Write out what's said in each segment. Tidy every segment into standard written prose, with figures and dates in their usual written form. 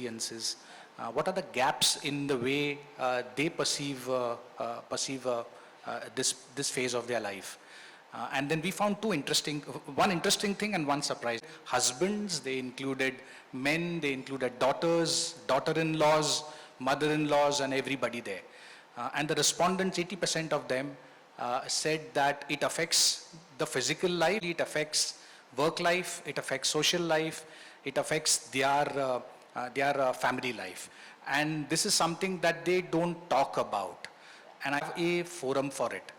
experiences? What are the gaps in the way they perceive this phase of their life? And then we found one interesting thing and one surprise. Husbands, they included men, they included daughters, daughter-in-laws, mother-in-laws, and everybody there. And the respondents, 80% of them said that it affects the physical life, it affects work life, it affects social life, it affects their family life. And this is something that they don't talk about. And I have a forum for it.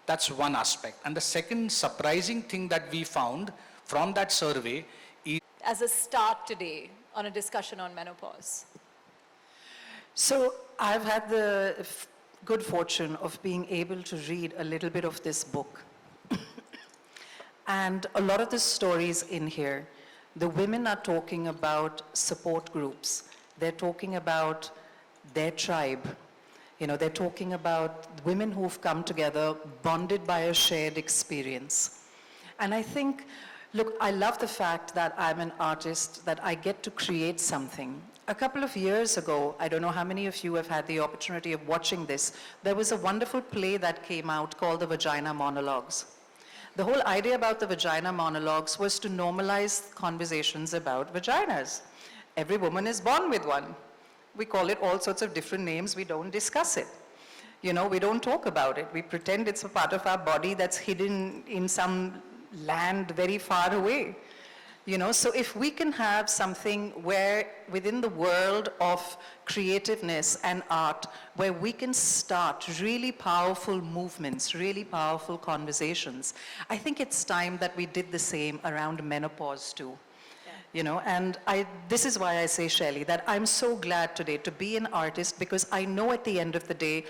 That's one aspect. And the second surprising thing that we found from that survey is... As a start today on a discussion on menopause. So I've had the good fortune of being able to read a little bit of this book. And a lot of the stories in here, the women are talking about support groups. They're talking about their tribe. You know, they're talking about women who've come together, bonded by a shared experience. And I think, look, I love the fact that I'm an artist, that I get to create something. A couple of years ago, I don't know how many of you have had the opportunity of watching this, there was a wonderful play that came out called The Vagina Monologues. The whole idea about the vagina monologues was to normalize conversations about vaginas. Every woman is born with one. We call it all sorts of different names. We don't discuss it. You know, we don't talk about it. We pretend it's a part of our body that's hidden in some land very far away. You know, so if we can have something where within the world of creativeness and art, where we can start really powerful movements, really powerful conversations, I think it's time that we did the same around menopause too. You know, and this is why I say, Shelley, that I'm so glad today to be an artist, because I know at the end of the day,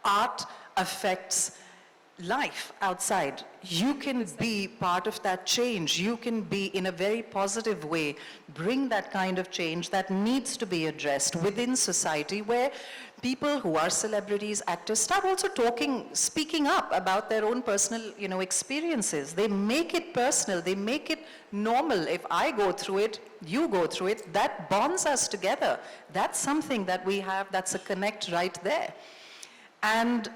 art affects life outside. You can be part of that change. You can be, in a very positive way, bring that kind of change that needs to be addressed within society, where people who are celebrities, actors, start also speaking up about their own personal, you know, experiences. They make it personal. They make it normal. If I go through it, you go through it, that bonds us together. That's something that we have, that's a connect right there. And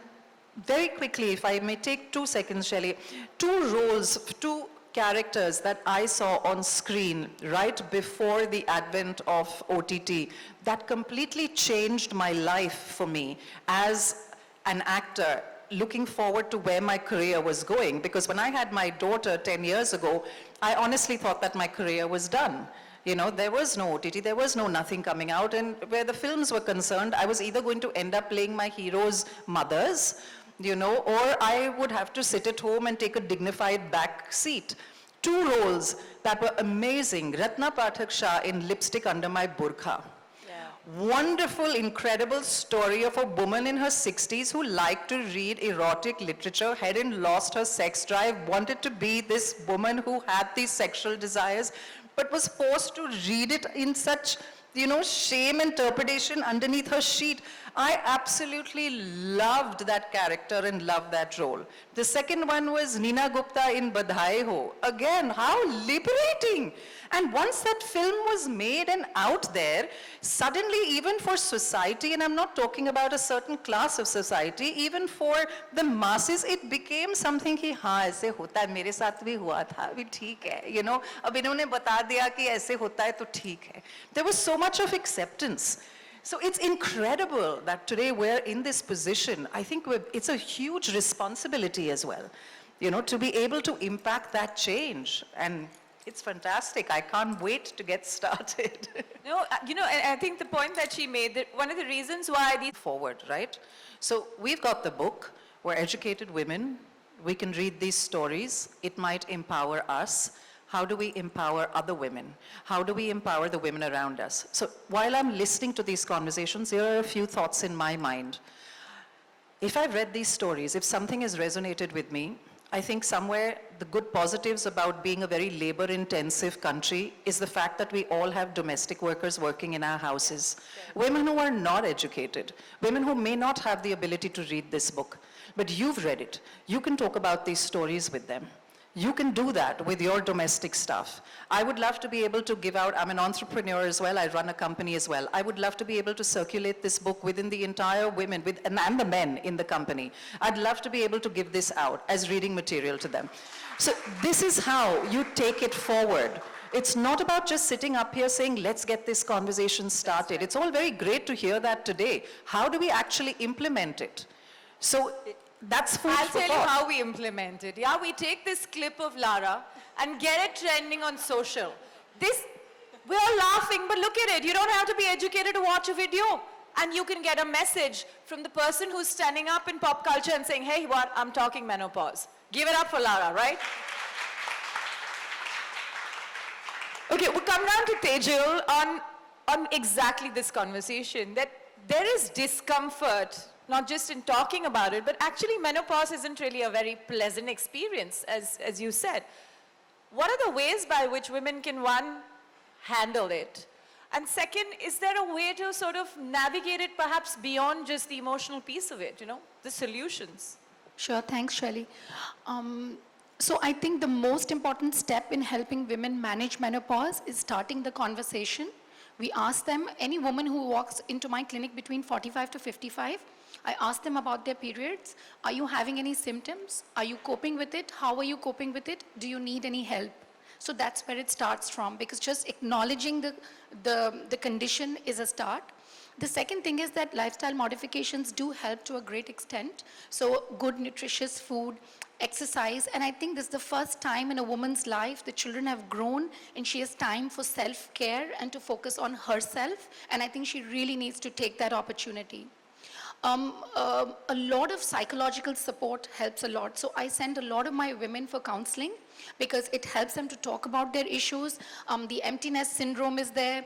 very quickly, if I may take 2 seconds, Shelley, 2 characters that I saw on screen right before the advent of OTT that completely changed my life for me as an actor, looking forward to where my career was going. Because when I had my daughter 10 years ago, I honestly thought that my career was done. You know, there was no OTT, there was no nothing coming out, and where the films were concerned, I was either going to end up playing my heroes' mothers, you know, or I would have to sit at home and take a dignified back seat. 2 roles that were amazing. Ratna Pathak Shah in Lipstick Under My Burqa. Yeah. Wonderful, incredible story of a woman in her 60s who liked to read erotic literature, hadn't lost her sex drive, wanted to be this woman who had these sexual desires, but was forced to read it in such, you know, shame and trepidation underneath her sheet. I absolutely loved that character and loved that role. The second one was Neena Gupta in Badhai Ho. Again, how liberating. And once that film was made and out there, suddenly even for society, and I'm not talking about a certain class of society, even for the masses, it became something कि हाँ ऐसे होता है, मेरे साथ भी हुआ था, भी ठीक है, you know, अब इन्होंने बता दिया कि ऐसे होता है तो ठीक है. There was so much of acceptance. So it's incredible that today we're in this position. I think it's a huge responsibility as well, you know, to be able to impact that change. And it's fantastic. I can't wait to get started. No, you know, and I think the point that she made, that one of the reasons why these forward, right? So we've got the book. We're educated women. We can read these stories. It might empower us. How do we empower other women? How do we empower the women around us? So while I'm listening to these conversations, here are a few thoughts in my mind. If I've read these stories, if something has resonated with me, I think somewhere the good positives about being a very labor-intensive country is the fact that we all have domestic workers working in our houses. Okay. Women who are not educated, women who may not have the ability to read this book, but you've read it. You can talk about these stories with them. You can do that with your domestic stuff. I would love to be able to give out, I'm an entrepreneur as well, I run a company as well. I would love to be able to circulate this book within the entire women and the men in the company. I'd love to be able to give this out as reading material to them. So this is how you take it forward. It's not about just sitting up here saying, let's get this conversation started. It's all very great to hear that today. How do we actually implement it? So that's food I'll for tell you thought. how we implement it. Yeah, we take this clip of Lara and get it trending on social. We're all laughing, but look at it. You don't have to be educated to watch a video. And you can get a message from the person who's standing up in pop culture and saying, hey, what? I'm talking menopause. Give it up for Lara, right? Okay, we'll come down to Tejal on exactly this conversation, that there is discomfort, not just in talking about it, but actually menopause isn't really a very pleasant experience, as you said. What are the ways by which women can, one, handle it? And second, is there a way to sort of navigate it perhaps beyond just the emotional piece of it, you know, the solutions? Sure, thanks, Shelley. So I think the most important step in helping women manage menopause is starting the conversation. We ask them, any woman who walks into my clinic between 45 to 55, I ask them about their periods. Are you having any symptoms? Are you coping with it? How are you coping with it? Do you need any help? So that's where it starts from, because just acknowledging the condition is a start. The second thing is that lifestyle modifications do help to a great extent. So good nutritious food, exercise, and I think this is the first time in a woman's life the children have grown and she has time for self-care and to focus on herself, and I think she really needs to take that opportunity. A lot of psychological support helps a lot. So I send a lot of my women for counseling because it helps them to talk about their issues. The emptiness syndrome is there.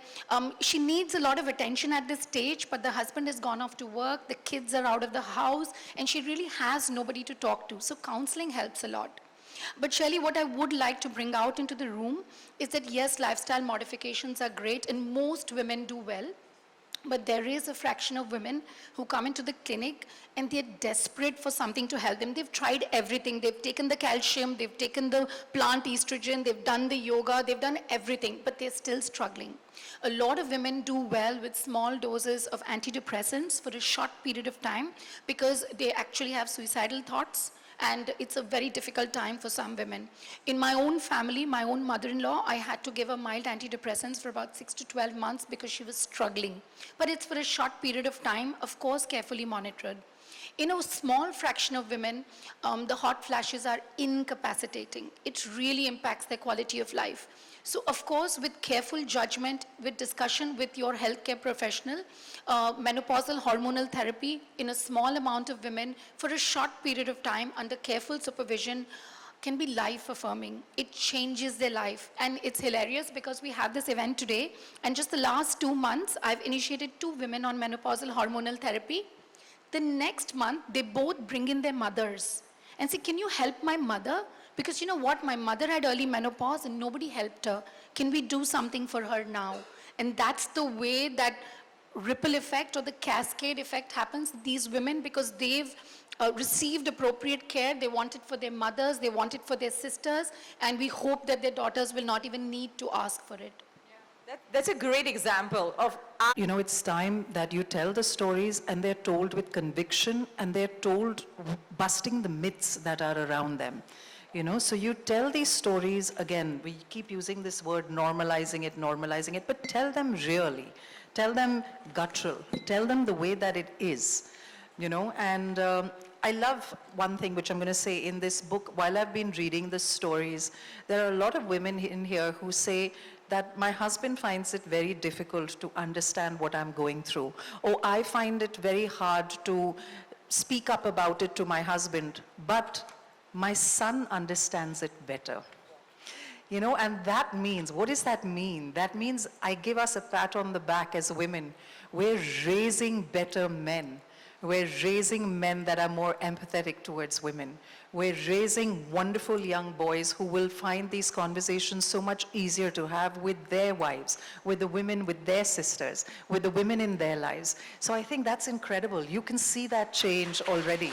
She needs a lot of attention at this stage, but the husband has gone off to work, the kids are out of the house, and she really has nobody to talk to. So counseling helps a lot. But Shelley, what I would like to bring out into the room is that yes, lifestyle modifications are great and most women do well. But there is a fraction of women who come into the clinic and they're desperate for something to help them. They've tried everything. They've taken the calcium, they've taken the plant estrogen, they've done the yoga, they've done everything, but they're still struggling. A lot of women do well with small doses of antidepressants for a short period of time because they actually have suicidal thoughts. And it's a very difficult time for some women. In my own family, my own mother-in-law, I had to give her mild antidepressants for about 6 to 12 months because she was struggling. But it's for a short period of time, of course, carefully monitored. In a small fraction of women, the hot flashes are incapacitating. It really impacts their quality of life. So of course, with careful judgment, with discussion with your healthcare professional, menopausal hormonal therapy in a small amount of women for a short period of time under careful supervision can be life-affirming. It changes their life. And it's hilarious because we have this event today, and just the last 2 months, I've initiated 2 women on menopausal hormonal therapy. The next month, they both bring in their mothers and say, can you help my mother? Because you know what, my mother had early menopause and nobody helped her. Can we do something for her now? And that's the way that ripple effect or the cascade effect happens. These women, because they've received appropriate care, they want it for their mothers, they want it for their sisters, and we hope that their daughters will not even need to ask for it. That's a great example of... You know, it's time that you tell the stories and they're told with conviction and they're told busting the myths that are around them. You know, so you tell these stories, again, we keep using this word, normalizing it, but tell them really. Tell them guttural. Tell them the way that it is, you know, and I love one thing which I'm going to say in this book. While I've been reading the stories, there are a lot of women in here who say that my husband finds it very difficult to understand what I'm going through, or I find it very hard to speak up about it to my husband, but my son understands it better. You know, and that means, what does that mean? That means I give us a pat on the back as women. We're raising better men. We're raising men that are more empathetic towards women. We're raising wonderful young boys who will find these conversations so much easier to have with their wives, with the women, with their sisters, with the women in their lives. So I think that's incredible. You can see that change already.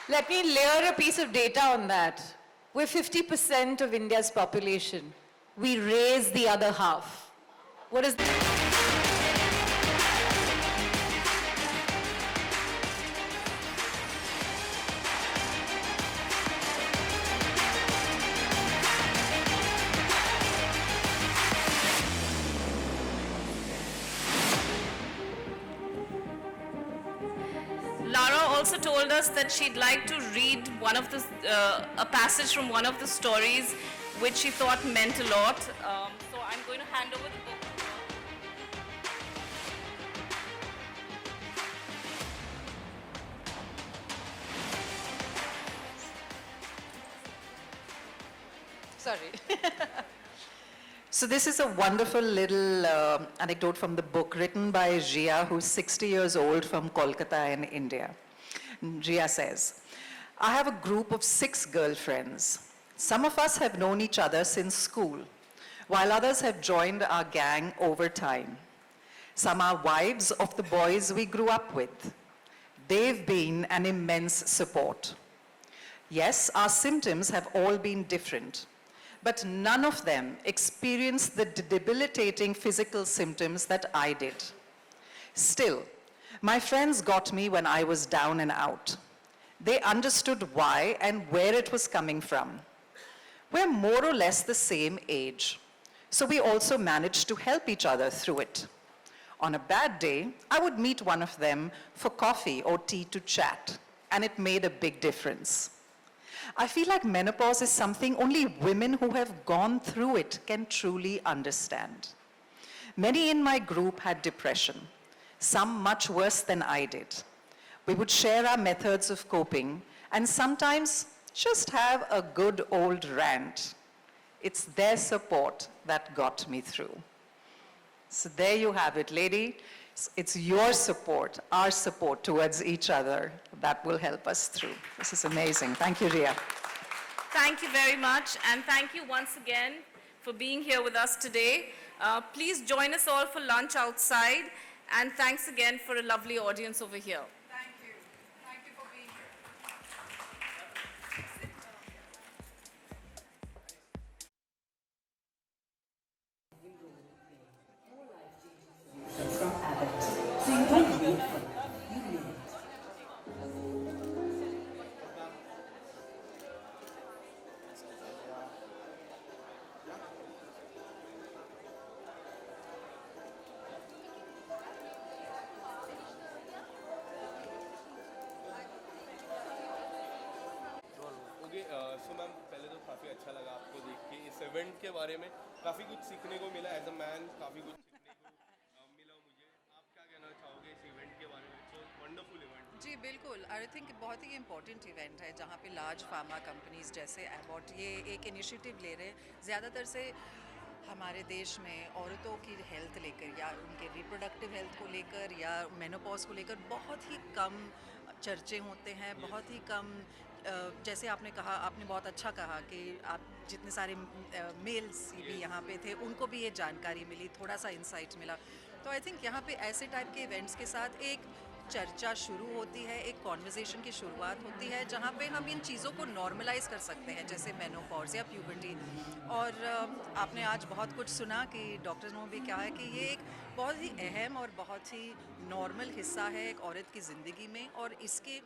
Let me layer a piece of data on that. We're 50% of India's population. We raise the other half. What is Lara also told us that she'd like to read a passage from one of the stories which she thought meant a lot. So I'm going to hand over the book. Sorry. So this is a wonderful little anecdote from the book written by Jia, who's 60 years old from Kolkata in India. Jia says, I have a group of 6 girlfriends. Some of us have known each other since school, while others have joined our gang over time. Some are wives of the boys we grew up with. They've been an immense support. Yes, our symptoms have all been different, but none of them experienced the debilitating physical symptoms that I did. Still, my friends got me when I was down and out. They understood why and where it was coming from. We're more or less the same age, so we also managed to help each other through it. On a bad day, I would meet one of them for coffee or tea to chat, and it made a big difference. I feel like menopause is something only women who have gone through it can truly understand. Many in my group had depression, some much worse than I did. We would share our methods of coping and sometimes just have a good old rant. It's their support that got me through. So there you have it, lady. It's your support, our support towards each other that will help us through. This is amazing. Thank you, Ria. Thank you very much, and thank you once again for being here with us today. Please join us all for lunch outside, and thanks again for a lovely audience over here. Thank you. Thank you for being here. From Abbott. So you don't wait for it, you live it. Okay so ma'am पहले तो काफ़ी अच्छा लगा आपको देख के इस event के बारे में काफ़ी कुछ सीखने को मिला एज अ मैन काफ़ी कुछ सीखने को मिला मुझे आप क्या कहना चाहोगे इस इवेंट के बारे में सो वंडरफुल इवेंट जी बिल्कुल, आई थिंक बहुत ही इम्पॉर्टेंट इवेंट है जहाँ पे लार्ज फार्मा कंपनीज जैसे एबॉट ये एक इनिशिएटिव ले रहे हैं ज़्यादातर से हमारे देश में औरतों की हेल्थ लेकर या उनके रिप्रोडक्टिव हेल्थ को लेकर या मेनोपॉज को लेकर बहुत ही कम चर्चे होते हैं, बहुत ही कम जैसे आपने कहा, आपने बहुत अच्छा कहा कि आप जितने सारे मेल्स भी यहाँ पे थे उनको भी ये जानकारी मिली, थोड़ा सा इंसाइट मिला। तो आई थिंक यहाँ पे ऐसे टाइप के इवेंट्स के साथ एक चर्चा शुरू होती है, एक कॉन्वर्सेशन की शुरुआत होती है जहाँ पे हम इन चीज़ों को नॉर्मलाइज कर सकते हैं, जैसे मेनोपॉज या प्यूबर्टी। और आपने आज बहुत कुछ सुना कि डॉक्टर्स ने भी कहा है कि ये एक बहुत ही अहम और बहुत ही नॉर्मल हिस्सा है एक औरत की ज़िंदगी में, और इसके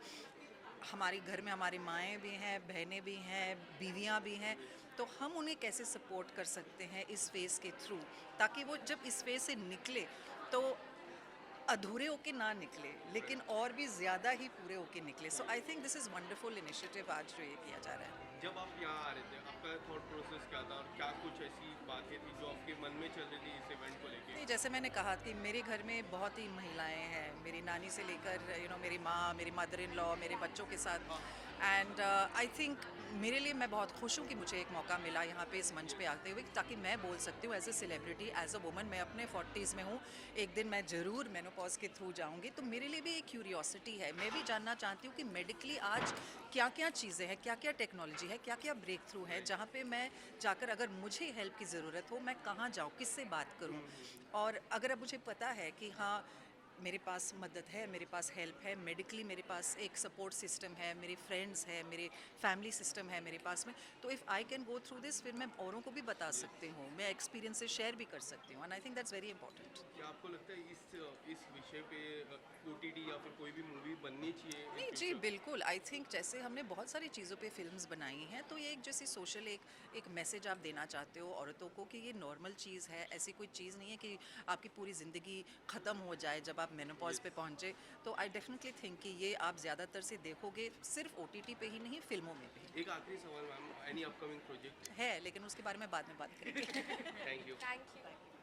हमारे घर में हमारी माएँ भी हैं, बहनें भी हैं, बीवियाँ भी हैं, तो हम उन्हें कैसे सपोर्ट कर सकते हैं इस फेज़ के थ्रू, ताकि वो जब इस फेज़ से निकले तो अधूरे होके ना निकले लेकिन और भी ज़्यादा ही पूरे होके निकले। So I think this is wonderful initiative आज जो ये किया जा रहा है। जब आप यहाँ आ रहे थे आपका थॉट प्रोसेस क्या था और क्या कुछ ऐसी बातें थी जो आपके मन में चल रही थी इस इवेंट को लेके? नहीं, जैसे मैंने कहा कि मेरे घर में बहुत ही महिलाएं हैं, मेरी नानी से लेकर मेरी माँ, मेरी मदर इन लॉ, मेरे बच्चों के साथ। एंड आई थिंक मेरे लिए मैं बहुत खुश हूँ कि मुझे एक मौका मिला यहाँ पे इस मंच पे आते हुए, ताकि मैं बोल सकती हूँ as a celebrity, as a woman. मैं अपने 40s में हूँ, एक दिन मैं ज़रूर मेनोपॉज के थ्रू जाऊँगी, तो मेरे लिए भी एक क्यूरियोसिटी है। मैं भी जानना चाहती हूँ कि मेडिकली आज क्या क्या चीज़ें हैं, क्या क्या टेक्नोलॉजी है, क्या क्या ब्रेक थ्रू है, जहाँ पे मैं जाकर अगर मुझे हेल्प की ज़रूरत हो मैं कहाँ जाऊँ, किससे बात करूँ। और अगर अब मुझे पता है कि हाँ मेरे पास मदद है, मेरे पास हेल्प है, मेडिकली मेरे पास एक सपोर्ट सिस्टम है, मेरे फ्रेंड्स है, मेरे फैमिली सिस्टम है मेरे पास में, तो if I can go through this, फिर मैं औरों को भी बता सकती हूँ, मैं एक्सपीरियंसेस शेयर भी कर सकती हूँ, and I think that's very important. क्या आपको लगता है इस विषय पे ओटीटी या फिर कोई भी मूवी बननी चाहिए इन नहीं जी, फ्यूचर? बिल्कुल। आई थिंक जैसे हमने बहुत सारी चीज़ों पे फ़िल्म्स बनाई हैं, तो ये एक जैसी सोशल एक मैसेज आप देना चाहते हो औरतों को कि ये नॉर्मल चीज़ है, ऐसी कोई चीज़ नहीं है कि आपकी पूरी ज़िंदगी ख़त्म हो जाए जब आप मेनोपॉज़ पे पहुँचे। तो आई डेफिनेटली थिंक कि ये आप ज़्यादातर से देखोगे, सिर्फ ओटीटी पे ही नहीं, फ़िल्मों में भी एक आखिरी सवाल मैम, एनी अपकमिंग प्रोजेक्ट? है, लेकिन उसके बारे में बाद में बात करेंगे। Thank you. Thank you.